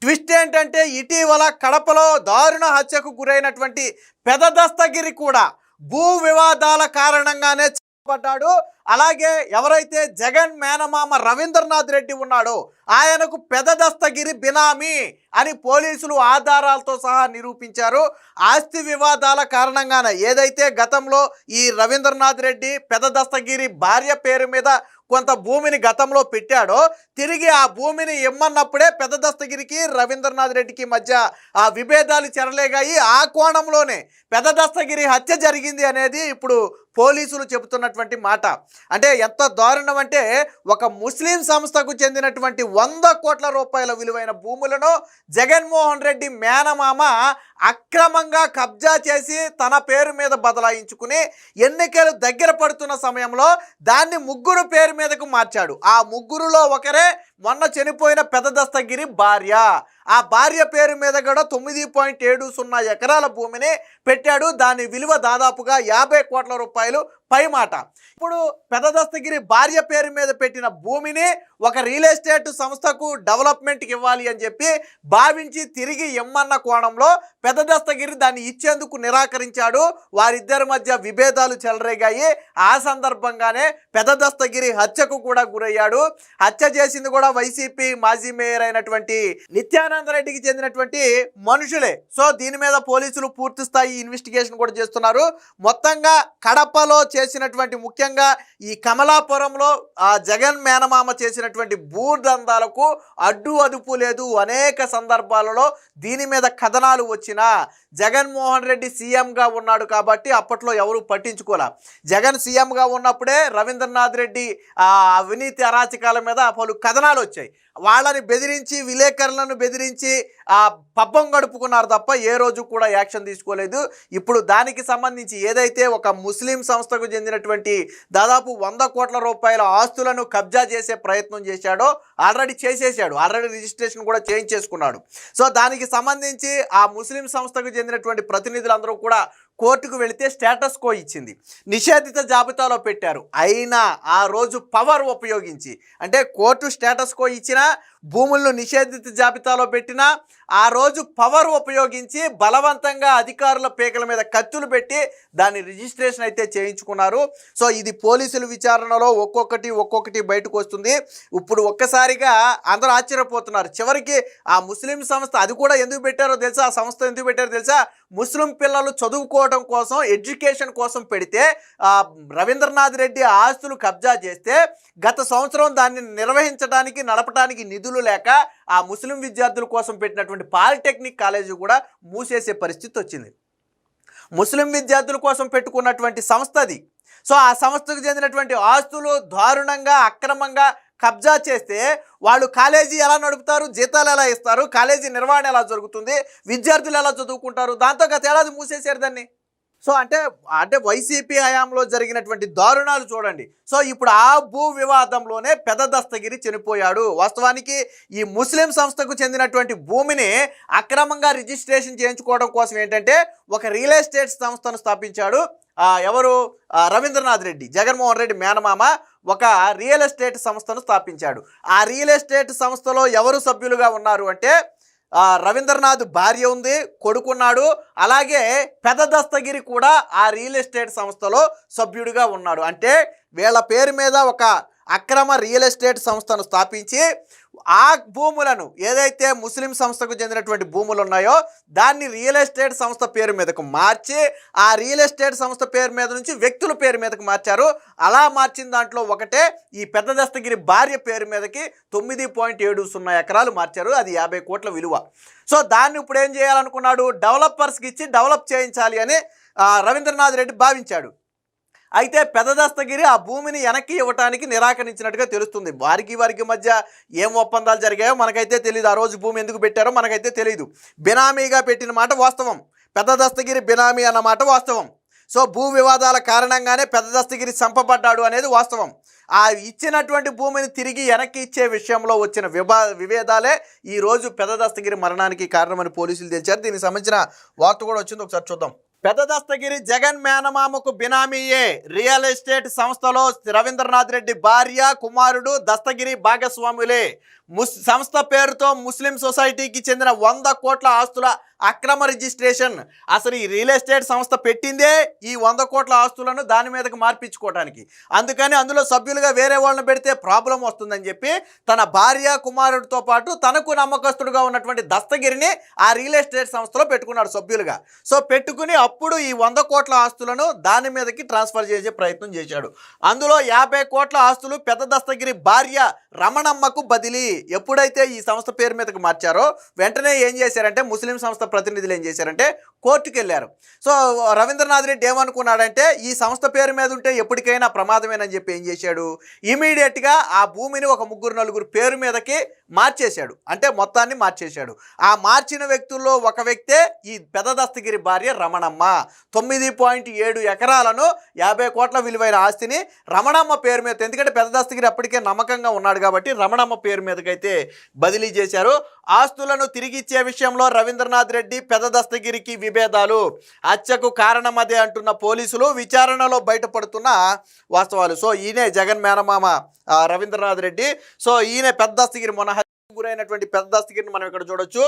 Twist ఏంటంటే ఇటీవల కడపలో దారుణ హత్యకు గురైనటువంటి పెద దస్తగిరి కూడా భూ వివాదాల కారణంగానే చంపబడ్డాడు. అలాగే ఎవరైతే జగన్ మేనమామ రవీంద్రనాథ్ రెడ్డి ఉన్నాడో ఆయనకు పెద దస్తగిరి బినామీ అని పోలీసులు ఆధారాలతో సహా నిరూపించారు. ఆస్తి వివాదాల కారణంగానే ఏదైతే గతంలో ఈ రవీంద్రనాథ్ రెడ్డి పెద దస్తగిరి భార్య పేరు మీద కొంత భూమిని గతంలో పెట్టాడో తిరిగి ఆ భూమిని ఇమ్మన్నప్పుడే పెద దస్తగిరికి రవీంద్రనాథ్ రెడ్డికి మధ్య ఆ విభేదాలు చెరలేగాయి. ఆ కోణంలోనే పెద దస్తగిరి హత్య జరిగింది అనేది ఇప్పుడు పోలీసులు చెబుతున్నటువంటి మాట. అంటే ఎంత దారుణం అంటే ఒక ముస్లిం సంస్థకు చెందినటువంటి 100 కోట్ల రూపాయల విలువైన భూములను జగన్మోహన్ రెడ్డి మేనమామ అక్రమంగా కబ్జా చేసి తన పేరు మీద బదలాయించుకుని ఎన్నికలు దగ్గర పడుతున్న సమయంలో దాన్ని ముగ్గురు పేరు మీదకు మార్చాడు. ఆ ముగ్గురులో ఒకరే మొన్న చనిపోయిన పెద దస్తగిరి భార్య. ఆ భార్య పేరు మీద కూడా 9.70 ఎకరాల భూమిని పెట్టాడు. దాని విలువ దాదాపుగా 50 కోట్ల రూపాయలు పై మాట. ఇప్పుడు పెద దస్తగిరి భార్య పేరు మీద పెట్టిన భూమిని ఒక రియల్ ఎస్టేట్ సంస్థకు డెవలప్మెంట్కి ఇవ్వాలి అని చెప్పి భావించి తిరిగి ఇమ్మన్న కోణంలో పెద దస్తగిరి దాన్ని ఇచ్చేందుకు నిరాకరించాడు. వారిద్దరి మధ్య విభేదాలు చెలరేగాయి. ఆ సందర్భంగానే పెద దస్తగిరి హత్యకు కూడా గురయ్యాడు. హత్య చేసింది కూడా వైసీపీ మాజీ మేయర్ అయినటువంటి నిత్యానంద రెడ్డికి చెందినటువంటి మనుషులే. సో దీని మీద పోలీసులు పూర్తి స్థాయి ఇన్వెస్టిగేషన్ కూడా చేస్తున్నారు. మొత్తంగా కడపలో చేసినటువంటి ముఖ్యంగా ఈ కమలాపురంలో ఆ జగన్ మేనమామ చేసినటువంటి భూదందాలకు అడ్డు అదుపు లేదు. అనేక సందర్భాలలో దీని మీద కథనాలు వచ్చినా జగన్మోహన్ రెడ్డి సీఎంగా ఉన్నాడు కాబట్టి అప్పట్లో ఎవరు పట్టించుకోలే. జగన్ సీఎంగా ఉన్నప్పుడే రవీంద్రనాథ్ రెడ్డి అవినీతి అరాచకాల మీద పలు కథనాలు వచ్చాయి. వాళ్ళని బెదిరించి విలేకరులను బెదిరించి పబ్బం గడుపుకున్నారు తప్ప ఏ రోజు కూడా యాక్షన్ తీసుకోలేదు. ఇప్పుడు దానికి సంబంధించి ఏదైతే ఒక ముస్లిం సంస్థకు చెందినటువంటి దాదాపు 100 కోట్ల రూపాయల ఆస్తులను కబ్జా చేసే ప్రయత్నం చేశాడో ఆల్రెడీ చేసేసాడు. ఆల్రెడీ రిజిస్ట్రేషన్ కూడా చేయించేసుకున్నాడు. సో దానికి సంబంధించి ఆ ముస్లిం సంస్థకు చెందినటువంటి ప్రతినిధులందరూ కూడా కోర్టుకు వెళితే స్టేటస్ కో ఇచ్చింది. నిషేధిత జాబితాలో పెట్టారు. అయినా ఆ రోజు పవర్ ఉపయోగించి అంటే కోర్టు స్టేటస్ కో ఇచ్చినా భూములను నిషేధిత జాబితాలో పెట్టినా ఆ రోజు పవర్ ఉపయోగించి బలవంతంగా అధికారుల పేకల మీద కత్తులు పెట్టి దాని రిజిస్ట్రేషన్ అయితే చేయించుకున్నారు. సో ఇది పోలీసుల విచారణలో ఒక్కొక్కటి బయటకు వస్తుంది. ఇప్పుడు ఒక్కసారిగా అందరూ ఆశ్చర్యపోతున్నారు. చివరికి ఆ ముస్లిం సంస్థ అది కూడా ఎందుకు పెట్టారో తెలుసా? ఆ సంస్థ ఎందుకు పెట్టారో తెలుసా? ముస్లిం పిల్లలు చదువుకోవడం కోసం ఎడ్యుకేషన్ కోసం పెడితే రవీంద్రనాథ్ రెడ్డి ఆస్తులు కబ్జా చేస్తే గత సంవత్సరం దాన్ని నిర్వహించడానికి నడపడానికి నిధులు లేక ఆ ముస్లిం విద్యార్థుల కోసం పెట్టినటువంటి పాలిటెక్నిక్ కాలేజీ కూడా మూసేసే పరిస్థితి వచ్చింది. ముస్లిం విద్యార్థుల కోసం పెట్టుకున్నటువంటి సంస్థ అది. సో ఆ సంస్థకు చెందినటువంటి ఆస్తులు దారుణంగా అక్రమంగా కబ్జా చేస్తే వాళ్ళు కాలేజీ ఎలా నడుపుతారు? జీతాలు ఎలా ఇస్తారు? కాలేజీ నిర్వహణ ఎలా జరుగుతుంది? విద్యార్థులు ఎలా చదువుకుంటారు? దాంతో గత ఏడాది మూసేశారు దాన్ని. సో అంటే వైసీపీ హయాంలో జరిగినటువంటి దారుణాలు చూడండి. సో ఇప్పుడు ఆ భూ వివాదంలోనే పెద దస్తగిరి చనిపోయాడు. వాస్తవానికి ఈ ముస్లిం సంస్థకు చెందినటువంటి భూమిని అక్రమంగా రిజిస్ట్రేషన్ చేయించుకోవడం కోసం ఏంటంటే ఒక రియల్ ఎస్టేట్ సంస్థను స్థాపించాడు. ఎవరు? రవీంద్రనాథ్ రెడ్డి, జగన్మోహన్ రెడ్డి మేనమామ ఒక రియల్ ఎస్టేట్ సంస్థను స్థాపించాడు. ఆ రియల్ ఎస్టేట్ సంస్థలో ఎవరు సభ్యులుగా ఉన్నారు అంటే రవీంద్రనాథ్ భార్య ఉంది, కొడుకున్నాడు. అలాగే పెద దస్తగిరి కూడా ఆ రియల్ ఎస్టేట్ సంస్థలో సభ్యుడిగా ఉన్నాడు. అంటే వీళ్ళ పేరు మీద ఒక అక్రమ రియల్ ఎస్టేట్ సంస్థను స్థాపించి ఆ భూములను ఏదైతే ముస్లిం సంస్థకు చెందినటువంటి భూములు ఉన్నాయో దాన్ని రియల్ ఎస్టేట్ సంస్థ పేరు మీదకు మార్చి ఆ రియల్ ఎస్టేట్ సంస్థ పేరు మీద నుంచి వ్యక్తుల పేరు మీదకు మార్చారు. అలా మార్చిన దాంట్లో ఒకటే ఈ పెద్ద దస్తగిరి భార్య పేరు మీదకి 9.70 ఎకరాలు మార్చారు. అది 50 కోట్ల విలువ. సో దాన్ని ఇప్పుడు ఏం చేయాలనుకున్నాడు? డెవలపర్స్కి ఇచ్చి డెవలప్ చేయించాలి అని రవీంద్రనాథ్ రెడ్డి భావించాడు. అయితే పెద దస్తగిరి ఆ భూమిని వెనక్కి ఇవ్వడానికి నిరాకరించినట్టుగా తెలుస్తుంది. వారికి మధ్య ఏం ఒప్పందాలు జరిగాయో మనకైతే తెలియదు. ఆ రోజు భూమి ఎందుకు పెట్టారో మనకైతే తెలియదు. బినామీగా పెట్టిన మాట వాస్తవం. పెద దస్తగిరి బినామీ అన్నమాట వాస్తవం. సో భూ వివాదాల కారణంగానే పెద దస్తగిరి చంపబడ్డాడు అనేది వాస్తవం. ఆ ఇచ్చినటువంటి భూమిని తిరిగి వెనక్కి ఇచ్చే విషయంలో వచ్చిన విభేదాలే ఈరోజు పెద దస్తగిరి మరణానికి కారణమని పోలీసులు తెలిచారు. దీనికి సంబంధించిన వార్త కూడా వచ్చింది, ఒకసారి చూద్దాం. పెద్ద దస్తగిరి జగన్ మేనమామకు బినామీయే. రియల్ ఎస్టేట్ సంస్థలో రవీంద్రనాథ్ రెడ్డి భార్య కుమారుడు దస్తగిరి భాగస్వాములే. సంస్థ పేరుతో ముస్లిం సొసైటీకి చెందిన 100 కోట్ల ఆస్తుల అక్రమ రిజిస్ట్రేషన్. అసలు ఈ రియల్ ఎస్టేట్ సంస్థ పెట్టిందే ఈ 100 కోట్ల ఆస్తులను దాని మీదకి మార్పించుకోవడానికి. అందుకని అందులో సభ్యులుగా వేరే వాళ్ళని పెడితే ప్రాబ్లం వస్తుందని చెప్పి తన భార్య కుమారుడితో పాటు తనకు నమ్మకస్తుడుగా ఉన్నటువంటి దస్తగిరిని ఆ రియల్ ఎస్టేట్ సంస్థలో పెట్టుకున్నాడు సభ్యులుగా. సో పెట్టుకుని అప్పుడు ఈ 100 కోట్ల ఆస్తులను దాని మీదకి ట్రాన్స్ఫర్ చేసే ప్రయత్నం చేశాడు. అందులో 50 కోట్ల ఆస్తులు పెద్ద దస్తగిరి భార్య రమణమ్మకు బదిలీ. ఎప్పుడైతే ఈ సంస్థ పేరు మీదకి మార్చారో వెంటనే ఏం చేశారంటే ముస్లిం సంస్థ ప్రతినిధులు ఏం చేశారంటే కోర్టుకు వెళ్ళారు. సో రవీంద్రనాథ్ రెడ్డి ఏమనుకున్నాడంటే ఈ సంస్థ పేరు మీద ఉంటే ఎప్పటికైనా ప్రమాదమేనని చెప్పి ఏం చేశాడు, ఇమీడియట్గా ఆ భూమిని ఒక 3-4 పేరు మీదకి మార్చేశాడు. అంటే మొత్తాన్ని మార్చేశాడు. ఆ మార్చిన వ్యక్తుల్లో ఒక వ్యక్తే ఈ పెద్ద దస్తగిరి భార్య రమణమ్మ. 9.7 ఎకరాలను 50 కోట్ల విలువైన ఆస్తిని రమణమ్మ పేరు మీద, ఎందుకంటే పెద్ద దస్తగిరి అప్పటికే నమ్మకంగా ఉన్నాడు కాబట్టి రమణమ్మ పేరు మీదకైతే బదిలీ చేశారు. ఆస్తులను తిరిగిచ్చే విషయంలో రవీంద్రనాథ్ రెడ్డి పెద్ద దస్తగిరికి విభేదాలు. హత్యకు కారణం అదే అంటున్న పోలీసులు. విచారణలో బయటపడుతున్న వాస్తవాలు. సో ఈయనే జగన్ మేనమామ రవీంద్రనాథ్ రెడ్డి. సో ఈయన పెద్ద దస్తగిరి మొన్న గురైనటువంటి పెద్ద దస్తగిరిని మనం ఇక్కడ చూడొచ్చు.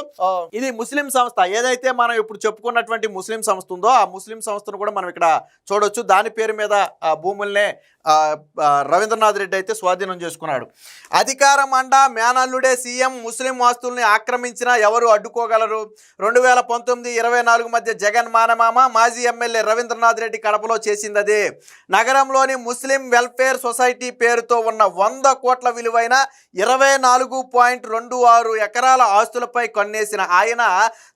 ఇది ముస్లిం సంస్థ, ఏదైతే మనం ఇప్పుడు చెప్పుకున్నటువంటి ముస్లిం సంస్థ ఉందో ఆ ముస్లిం సంస్థను కూడా మనం ఇక్కడ చూడొచ్చు. దాని పేరు మీద భూముల్నే రవీంద్రనాథ్ రెడ్డి అయితే స్వాధీనం చేసుకున్నాడు. అధికారం అండా మేనల్లుడే సీఎం. ముస్లిం ఆస్తుల్ని ఆక్రమించినా ఎవరు అడ్డుకోగలరు? 2019-24 మధ్య జగన్ మేనమామ మాజీ ఎమ్మెల్యే రవీంద్రనాథ్ రెడ్డి కడపలో చేసింది అదే. నగరంలోని ముస్లిం వెల్ఫేర్ సొసైటీ పేరుతో ఉన్న 100 కోట్ల విలువైన 24.26 ఎకరాల ఆస్తులపై కొన్నేసిన ఆయన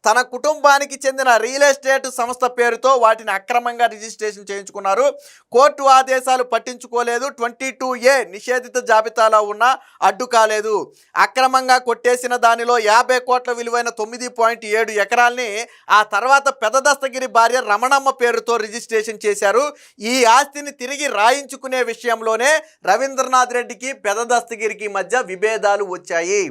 తన కుటుంబానికి చెందిన రియల్ ఎస్టేట్ సంస్థ పేరుతో వాటిని అక్రమంగా రిజిస్ట్రేషన్ చేయించుకున్నారు. కోర్టు ఆదేశాలు పట్టించుకోలేదు. 22A నిషేధిత జాబితాలో ఉన్న అడ్డు కాలేదు. అక్రమంగా కొట్టేసిన దానిలో 50 కోట్ల విలువైన 9.7 ఎకరాల్ని ఆ తర్వాత పెద్ద దస్తగిరి భార్య రమణమ్మ పేరుతో రిజిస్ట్రేషన్ చేశారు. ఈ ఆస్తిని తిరిగి రాయించుకునే విషయంలోనే రవీంద్రనాథ్ రెడ్డికి పెద్ద దస్తగిరికి మధ్య విభేదాలు వచ్చాయి.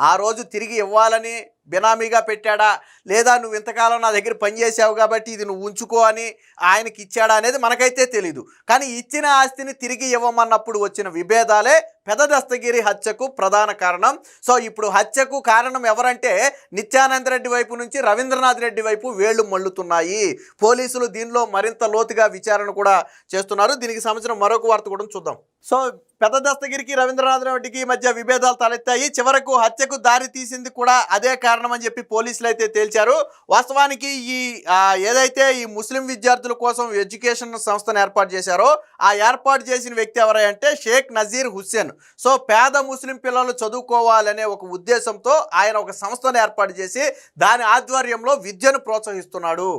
ఆ రోజు తిరిగి ఇవ్వాలని బినామీగా పెట్టాడా, లేదా నువ్వు ఇంతకాలం నా దగ్గర పనిచేసావు కాబట్టి ఇది నువ్వు ఉంచుకో అని ఆయనకి ఇచ్చాడా అనేది మనకైతే తెలీదు. కానీ ఇచ్చిన ఆస్తిని తిరిగి ఇవ్వమన్నప్పుడు వచ్చిన విభేదాలే పెద్ద దస్తగిరి హత్యకు ప్రధాన కారణం. సో ఇప్పుడు హత్యకు కారణం ఎవరంటే నిత్యానంద రెడ్డి వైపు నుంచి రవీంద్రనాథ్ రెడ్డి వైపు వేళ్లు మళ్ళుతున్నాయి. పోలీసులు దీనిలో మరింత లోతుగా విచారణ కూడా చేస్తున్నారు. దీనికి సంబంధించిన మరొక వార్త కూడా చూద్దాం. సో పెద్ద దస్తగిరికి రవీంద్రనాథ్ రెడ్డికి మధ్య విభేదాలు తలెత్తాయి. చివరకు హత్యకు దారి తీసింది కూడా అదే కారణం అని చెప్పి పోలీసులు అయితే తేల్చారు. వాస్తవానికి ఈ ఏదైతే ఈ ముస్లిం విద్యార్థుల కోసం ఎడ్యుకేషన్ సంస్థను ఏర్పాటు చేశారో ఆ ఏర్పాటు చేసిన వ్యక్తి ఎవరంటే షేక్ నజీర్ హుస్సేన్. సో పేద ముస్లిం పిల్లలు చదువుకోవాలనే ఒక ఉద్దేశంతో ఆయన ఒక సంస్థను ఏర్పాటు చేసి దాని ఆధ్వర్యంలో విద్యను ప్రోత్సహిస్తున్నాడు.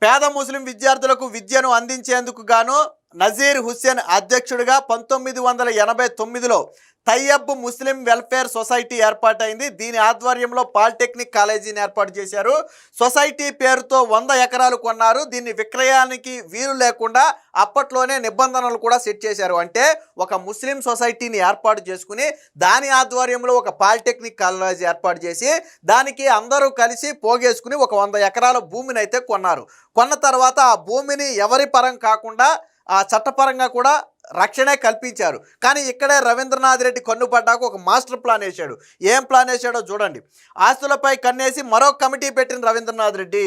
పేద ముస్లిం విద్యార్థులకు విద్యను అందించేందుకు గాను నజీర్ హుస్సేన్ అధ్యక్షుడిగా 1989లో తయ్యబ్ ముస్లిం వెల్ఫేర్ సొసైటీ ఏర్పాటైంది. దీని ఆధ్వర్యంలో పాలిటెక్నిక్ కాలేజీని ఏర్పాటు చేశారు. సొసైటీ పేరుతో 100 ఎకరాలు కొన్నారు. దీన్ని విక్రయానికి వీలు లేకుండా అప్పట్లోనే నిబంధనలు కూడా సెట్ చేశారు. అంటే ఒక ముస్లిం సొసైటీని ఏర్పాటు చేసుకుని దాని ఆధ్వర్యంలో ఒక పాలిటెక్నిక్ కాలేజీ ఏర్పాటు చేసి దానికి అందరూ కలిసి పోగేసుకుని ఒక 100 ఎకరాల భూమిని అయితే కొన్నారు. కొన్న తర్వాత ఆ భూమిని ఎవరి పరం కాకుండా ఆ చట్టపరంగా కూడా రక్షణే కల్పించారు. కానీ ఇక్కడే రవీంద్రనాథ్ రెడ్డి కన్నుపడ్డాక ఒక మాస్టర్ ప్లాన్ వేశాడు. ఏం ప్లాన్ వేశాడో చూడండి. ఆస్తులపై కన్నేసి మరో కమిటీ పెట్టిన రవీంద్రనాథ్ రెడ్డి.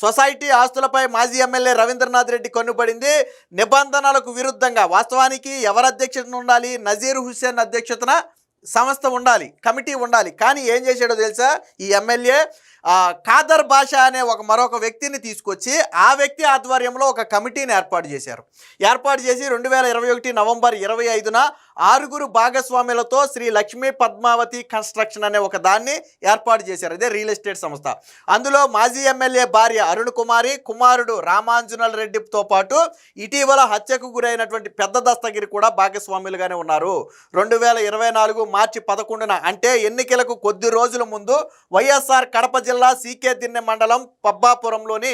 సొసైటీ ఆస్తులపై మాజీ ఎమ్మెల్యే రవీంద్రనాథ్ రెడ్డి కన్నుపడింది. నిబంధనలకు విరుద్ధంగా వాస్తవానికి ఎవరు అధ్యక్షతన ఉండాలి? నజీర్ హుస్సేన్ అధ్యక్షతన సంస్థ ఉండాలి, కమిటీ ఉండాలి. కానీ ఏం చేశాడో తెలుసా? ఈ ఎమ్మెల్యే ఖాదర్ బాషా అనే మరొక వ్యక్తిని తీసుకొచ్చి ఆ వ్యక్తి ఆధ్వర్యంలో ఒక కమిటీని ఏర్పాటు చేశారు. ఏర్పాటు చేసి 2021 నవంబర్ 25న 6 భాగస్వాములతో శ్రీ లక్ష్మీ పద్మావతి కన్స్ట్రక్షన్ అనే ఒక దాన్ని ఏర్పాటు చేశారు. అదే రియల్ ఎస్టేట్ సంస్థ. అందులో మాజీ ఎమ్మెల్యే భార్య అరుణ్ కుమారి, కుమారుడు రామాంజనల్ రెడ్డితో పాటు ఇటీవల హత్యకు గురైనటువంటి పెద్ద దస్తగిరి కూడా భాగస్వాములుగానే ఉన్నారు. 2024 మార్చి 11న అంటే ఎన్నికలకు కొద్ది రోజుల ముందు వైఎస్ఆర్ కడప జిల్లా సీకే దిన్నె మండలం పబ్బాపురంలోని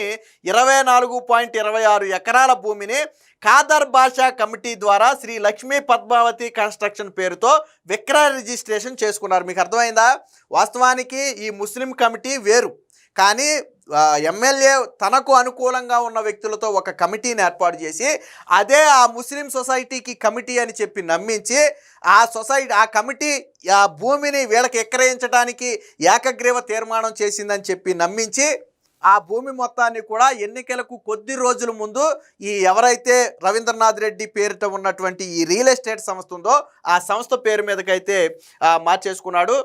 24.26 ఎకరాల భూమిని ఖాదర్ బాషా కమిటీ ద్వారా శ్రీ లక్ష్మీ పద్మావతి కన్స్ట్రక్షన్ పేరుతో విక్రయ రిజిస్ట్రేషన్ చేసుకున్నారు. మీకు అర్థమైందా? వాస్తవానికి ఈ ముస్లిం కమిటీ వేరు, కానీ ఎమ్మెల్యే తనకు అనుకూలంగా ఉన్న వ్యక్తులతో ఒక కమిటీని ఏర్పాటు చేసి అదే ఆ ముస్లిం సొసైటీకి కమిటీ అని చెప్పి నమ్మించి ఆ కమిటీ ఆ భూమిని వీళ్ళకి ఎక్రయించడానికి ఏకగ్రీవ తీర్మానం చేసిందని చెప్పి నమ్మించి ఆ భూమి మొత్తాన్ని కూడా ఎన్నికలకు కొద్ది రోజుల ముందు ఈ ఎవరైతే రవీంద్రనాథ్ రెడ్డి పేరిట ఉన్నటువంటి ఈ రియల్ ఎస్టేట్ సంస్థ ఉందో ఆ సంస్థ పేరు మీదకైతే మార్చేసుకున్నాడు.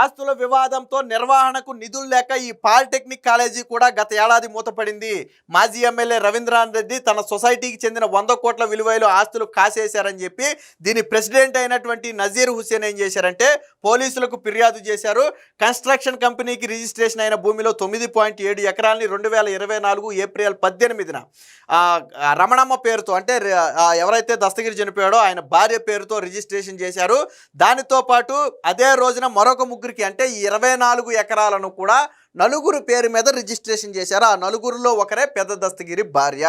ఆస్తుల వివాదంతో నిర్వహణకు నిధులు లేక ఈ పాలిటెక్నిక్ కాలేజీ కూడా గత ఏడాది మూతపడింది. మాజీ ఎమ్మెల్యే రవీంద్రనాథ్ రెడ్డి తన సొసైటీకి చెందిన 100 కోట్ల విలువైన ఆస్తులు కాసేశారని చెప్పి దీని ప్రెసిడెంట్ అయినటువంటి నజీర్ హుస్సేన్ ఏం చేశారంటే పోలీసులకు ఫిర్యాదు చేశారు. కన్స్ట్రక్షన్ కంపెనీకి రిజిస్ట్రేషన్ అయిన భూమిలో 9.7 ఎకరాలని 2024 ఏప్రిల్ 18న రమణమ్మ పేరుతో అంటే ఎవరైతే దస్తగిరి చనిపోయాడో ఆయన భార్య పేరుతో రిజిస్ట్రేషన్ చేశారు. దానితో పాటు అదే రోజున మరొక ముగ్గురికి అంటే ఈ 24 ఎకరాలను కూడా నలుగురు పేరు మీద రిజిస్ట్రేషన్ చేశారు. ఆ నలుగురిలో ఒకరే పెద్ద దస్తగిరి భార్య.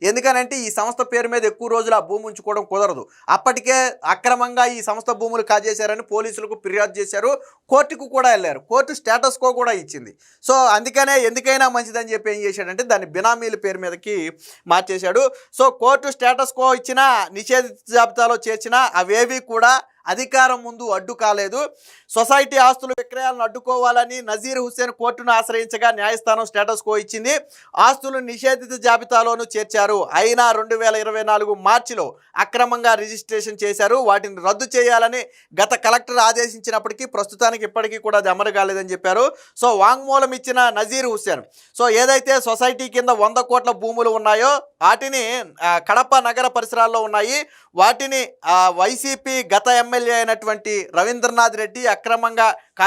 ఎందుకనంటే ఈ సంస్థ పేరు మీద ఎక్కువ రోజులు ఆ భూమి ఉంచుకోవడం కుదరదు. అప్పటికే అక్రమంగా ఈ సంస్థ భూములు కాజేశారని పోలీసులకు ఫిర్యాదు చేశారు. కోర్టుకు కూడా వెళ్ళారు. కోర్టు స్టేటస్ కో కూడా ఇచ్చింది. సో అందుకనే ఎందుకైనా మంచిదని చెప్పి ఏం చేశాడంటే దాన్ని బినామీల పేరు మీదకి మార్చేశాడు. సో కోర్టు స్టేటస్ కో ఇచ్చినా నిషేధిత జాబితాలో చేర్చినా అవేవి కూడా అధికారం ముందు అడ్డు కాలేదు. సొసైటీ ఆస్తుల విక్రయాలను అడ్డుకోవాలని నజీర్ హుస్సేన్ కోర్టును ఆశ్రయించగా న్యాయస్థానం స్టేటస్ కో ఇచ్చింది. ఆస్తులు నిషేధిత జాబితాలోనూ చేర్చారు. అయినా 2024 మార్చిలో అక్రమంగా రిజిస్ట్రేషన్ చేశారు. వాటిని రద్దు చేయాలని గత కలెక్టర్ ఆదేశించినప్పటికీ ప్రస్తుతానికి ఇప్పటికీ కూడా అది అమలు కాలేదని చెప్పారు. సో వాంగ్మూలం ఇచ్చిన నజీర్ హుస్సేన్ సో ఏదైతే సొసైటీ కింద 100 కోట్ల భూములు ఉన్నాయో వాటిని కడప నగర పరిసరాల్లో ఉన్నాయి. వాటిని వైసీపీ గత ఎమ్మెల్యే అయినటువంటి రవీంద్రనాథ్ రెడ్డి అక్రమంగా